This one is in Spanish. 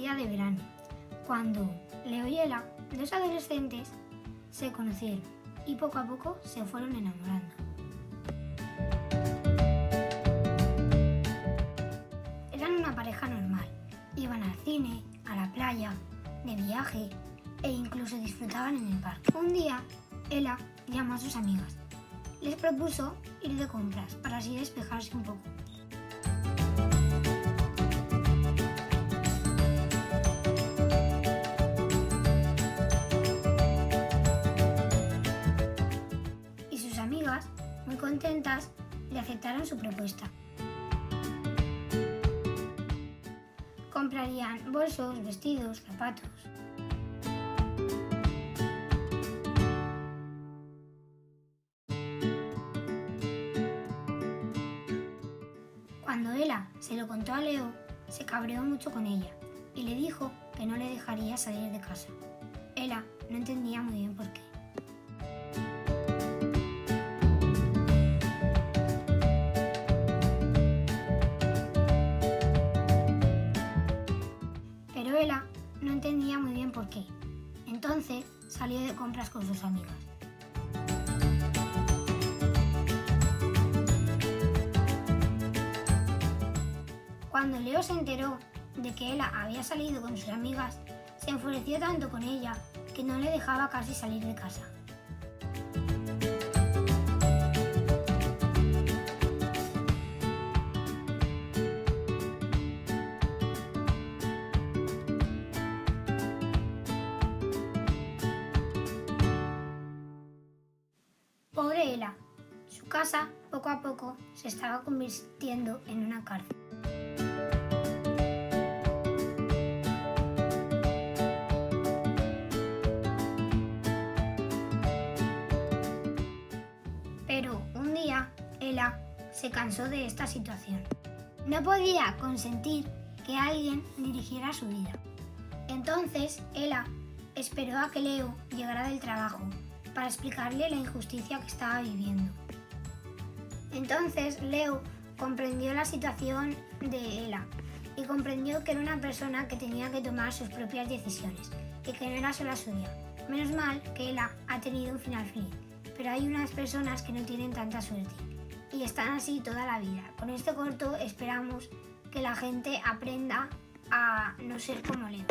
día de verano, cuando Leo y Ela, dos adolescentes, se conocieron y poco a poco se fueron enamorando. Eran una pareja normal, iban al cine, a la playa, de viaje e incluso disfrutaban en el parque. Un día, Ela llamó a sus amigas. Les propuso ir de compras para así despejarse un poco. Y sus amigas, muy contentas, le aceptaron su propuesta. Comprarían bolsos, vestidos, zapatos. Cuando Ela se lo contó a Leo, se cabreó mucho con ella y le dijo que no le dejaría salir de casa. Ela no entendía muy bien por qué. Pero Ela no entendía muy bien por qué. Entonces salió de compras con sus amigas. Cuando Leo se enteró de que Ela había salido con sus amigas, se enfureció tanto con ella que no le dejaba casi salir de casa. Pobre Ela, su casa poco a poco se estaba convirtiendo en una cárcel. Pero un día, Ela se cansó de esta situación. No podía consentir que alguien dirigiera su vida. Entonces, Ela esperó a que Leo llegara del trabajo para explicarle la injusticia que estaba viviendo. Entonces, Leo comprendió la situación de Ela y comprendió que era una persona que tenía que tomar sus propias decisiones y que no era solo suya. Menos mal que Ela ha tenido un final feliz. Pero hay unas personas que no tienen tanta suerte y están así toda la vida. Con este corto esperamos que la gente aprenda a no ser como Leo.